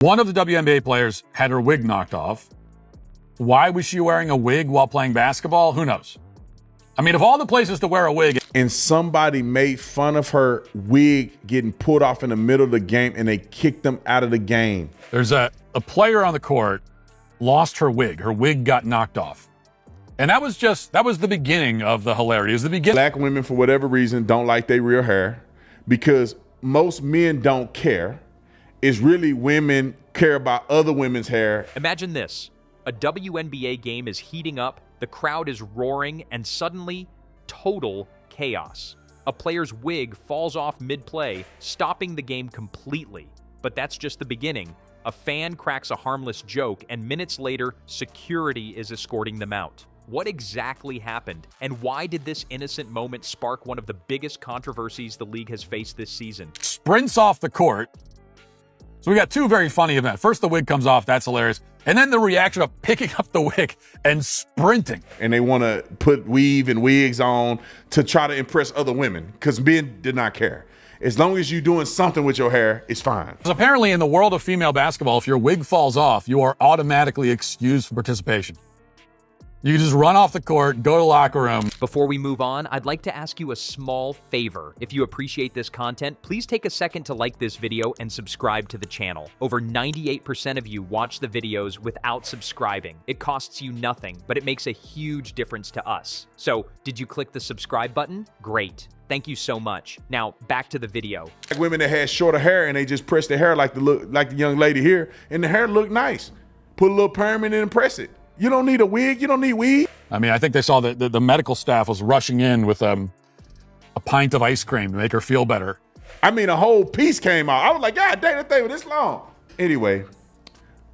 One of the WNBA players had her wig knocked off. Why was she wearing a wig while playing basketball? Who knows? I mean, of all the places to wear a wig. And somebody made fun of her wig getting pulled off in the middle of the game, and they kicked them out of the game. There's a player on the court lost her wig. Her wig got knocked off. And that was the beginning of the hilarity. It was the beginning. Black women, for whatever reason, don't like their real hair because most men don't care. It's really women care about other women's hair. Imagine this. A WNBA game is heating up, the crowd is roaring, and suddenly, total chaos. A player's wig falls off mid-play, stopping the game completely. But that's just the beginning. A fan cracks a harmless joke, and minutes later, security is escorting them out. What exactly happened, and why did this innocent moment spark one of the biggest controversies the league has faced this season? Sprints off the court. So we got two very funny events. First, the wig comes off. That's hilarious. And then the reaction of picking up the wig and sprinting. And they want to put weave and wigs on to try to impress other women because men did not care. As long as you're doing something with your hair, it's fine. So apparently in the world of female basketball, if your wig falls off, you are automatically excused from participation. You can just run off the court, go to the locker room. Before we move on, I'd like to ask you a small favor. If you appreciate this content, please take a second to like this video and subscribe to the channel. Over 98% of you watch the videos without subscribing. It costs you nothing, but it makes a huge difference to us. So, did you click the subscribe button? Great. Thank you so much. Now, back to the video. Like women that had shorter hair and they just pressed their hair like the young lady here, and the hair looked nice. Put a little perm in it and press it. You don't need a wig. You don't need weave. I mean, I think they saw that the medical staff was rushing in with a pint of ice cream to make her feel better. I mean, a whole piece came out. I was like, God dang, that thing was this long. Anyway,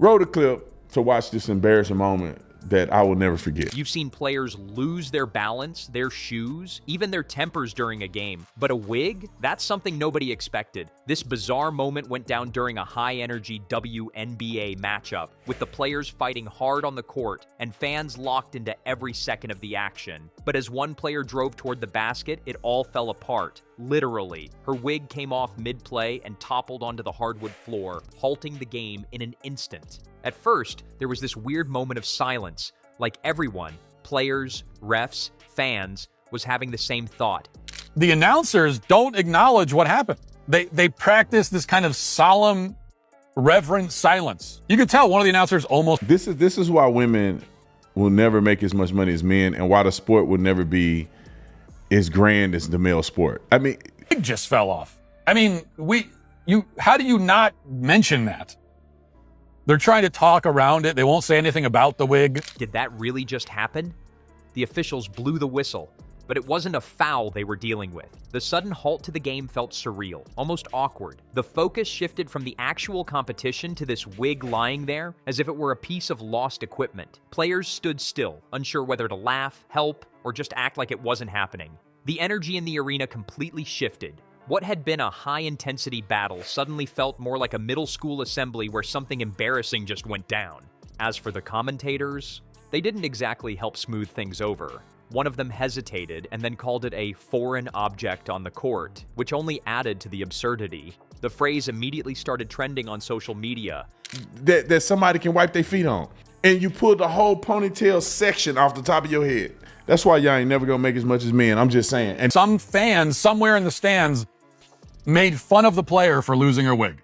roll the clip to watch this embarrassing moment that I will never forget. You've seen players lose their balance, their shoes, even their tempers during a game. But a wig? That's something nobody expected. This bizarre moment went down during a high-energy WNBA matchup, with the players fighting hard on the court and fans locked into every second of the action. But as one player drove toward the basket, it all fell apart. Literally. Her wig came off mid-play and toppled onto the hardwood floor, halting the game in an instant. At first, there was this weird moment of silence, like everyone, players, refs, fans, was having the same thought. The announcers don't acknowledge what happened. They practice this kind of solemn, reverent silence. You could tell one of the announcers almost... This is why women will never make as much money as men, and why the sport will never be as grand as the male sport. I mean... It just fell off. I mean, how do you not mention that? They're trying to talk around it. They won't say anything about the wig. Did that really just happen? The officials blew the whistle, but it wasn't a foul they were dealing with. The sudden halt to the game felt surreal, almost awkward. The focus shifted from the actual competition to this wig lying there as if it were a piece of lost equipment. Players stood still, unsure whether to laugh, help, or just act like it wasn't happening. The energy in the arena completely shifted. What had been a high-intensity battle suddenly felt more like a middle school assembly where something embarrassing just went down. As for the commentators, they didn't exactly help smooth things over. One of them hesitated and then called it a foreign object on the court, which only added to the absurdity. The phrase immediately started trending on social media. That somebody can wipe their feet on. And you pulled the whole ponytail section off the top of your head. That's why y'all ain't never gonna make as much as men. I'm just saying. And some fans somewhere in the stands made fun of the player for losing her wig.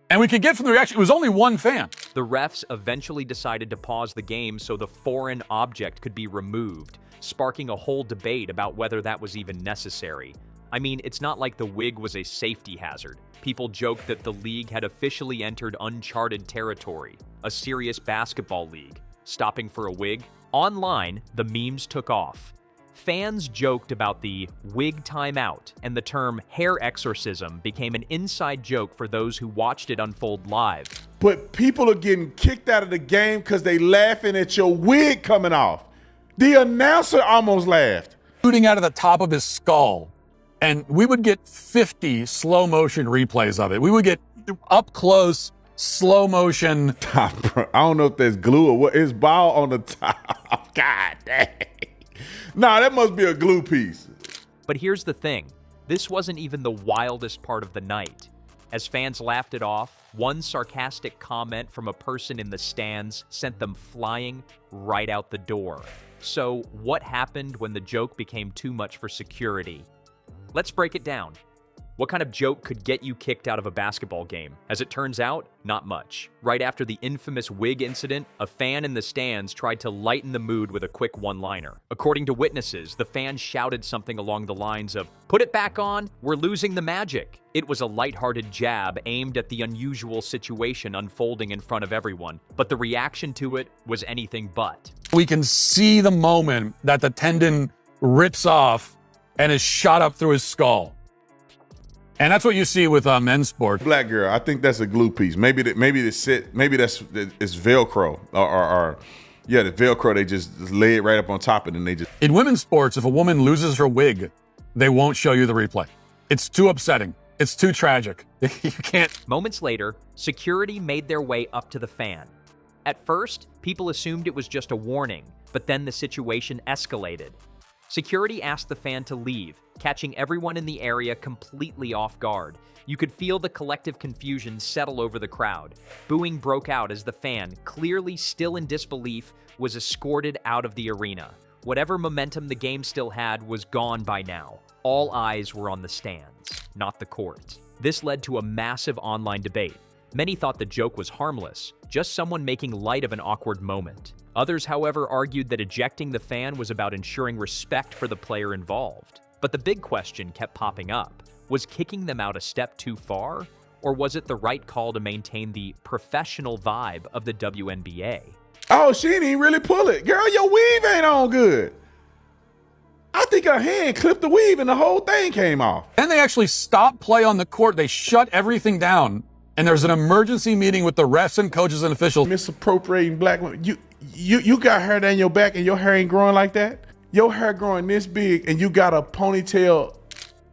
And we could get from the reaction, it was only one fan. The refs eventually decided to pause the game so the foreign object could be removed, sparking a whole debate about whether that was even necessary. I mean, it's not like the wig was a safety hazard. People joked that the league had officially entered uncharted territory, a serious basketball league. Stopping for a wig? Online, the memes took off. Fans joked about the wig timeout, and the term hair exorcism became an inside joke for those who watched it unfold live. But people are getting kicked out of the game because they laughing at your wig coming off. The announcer almost laughed. Shooting out of the top of his skull, and we would get 50 slow motion replays of it. We would get up close, slow motion. I don't know if there's glue or what. It's ball on the top. God dang. Nah, that must be a glue piece. But here's the thing. This wasn't even the wildest part of the night. As fans laughed it off, one sarcastic comment from a person in the stands sent them flying right out the door. So, what happened when the joke became too much for security? Let's break it down. What kind of joke could get you kicked out of a basketball game? As it turns out, not much. Right after the infamous wig incident, a fan in the stands tried to lighten the mood with a quick one-liner. According to witnesses, the fan shouted something along the lines of, "Put it back on, we're losing the magic." It was a lighthearted jab aimed at the unusual situation unfolding in front of everyone, but the reaction to it was anything but. We can see the moment that the tendon rips off and is shot up through his skull. And that's what you see with men's sports. Black girl, I think that's a glue piece. Maybe it's Velcro or the Velcro. They just lay it right up on top of it, and they just. In women's sports, if a woman loses her wig, they won't show you the replay. It's too upsetting. It's too tragic. You can't. Moments later, security made their way up to the fan. At first, people assumed it was just a warning, but then the situation escalated. Security asked the fan to leave, catching everyone in the area completely off guard. You could feel the collective confusion settle over the crowd. Booing broke out as the fan, clearly still in disbelief, was escorted out of the arena. Whatever momentum the game still had was gone by now. All eyes were on the stands, not the court. This led to a massive online debate. Many thought the joke was harmless, just someone making light of an awkward moment. Others, however, argued that ejecting the fan was about ensuring respect for the player involved. But the big question kept popping up. Was kicking them out a step too far? Or was it the right call to maintain the professional vibe of the WNBA? Oh, she didn't even really pull it. Girl, your weave ain't on good. I think her hand clipped the weave and the whole thing came off. Then they actually stopped play on the court. They shut everything down. And there's an emergency meeting with the refs and coaches and officials. Misappropriating black women. You got hair down your back and your hair ain't growing like that? Your hair growing this big and you got a ponytail.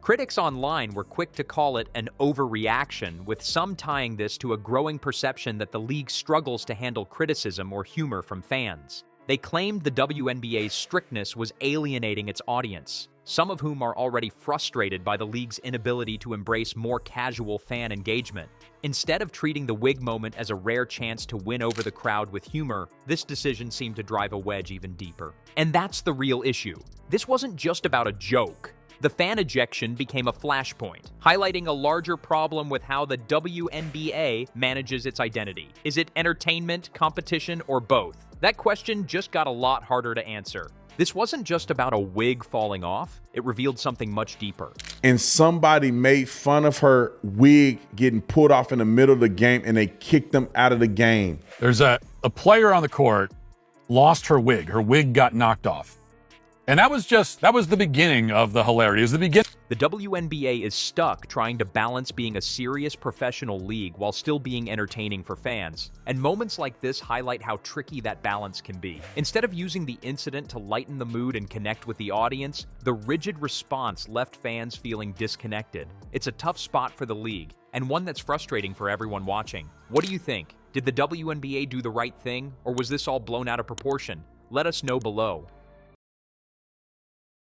Critics online were quick to call it an overreaction, with some tying this to a growing perception that the league struggles to handle criticism or humor from fans. They claimed the WNBA's strictness was alienating its audience, some of whom are already frustrated by the league's inability to embrace more casual fan engagement. Instead of treating the wig moment as a rare chance to win over the crowd with humor, this decision seemed to drive a wedge even deeper. And that's the real issue. This wasn't just about a joke. The fan ejection became a flashpoint, highlighting a larger problem with how the WNBA manages its identity. Is it entertainment, competition, or both? That question just got a lot harder to answer. This wasn't just about a wig falling off, it revealed something much deeper. And somebody made fun of her wig getting pulled off in the middle of the game and they kicked them out of the game. There's a player on the court lost her wig. Her wig got knocked off. And that was the beginning of the hilarity. It was the beginning. The WNBA is stuck trying to balance being a serious professional league while still being entertaining for fans. And moments like this highlight how tricky that balance can be. Instead of using the incident to lighten the mood and connect with the audience, the rigid response left fans feeling disconnected. It's a tough spot for the league, and one that's frustrating for everyone watching. What do you think? Did the WNBA do the right thing, or was this all blown out of proportion? Let us know below.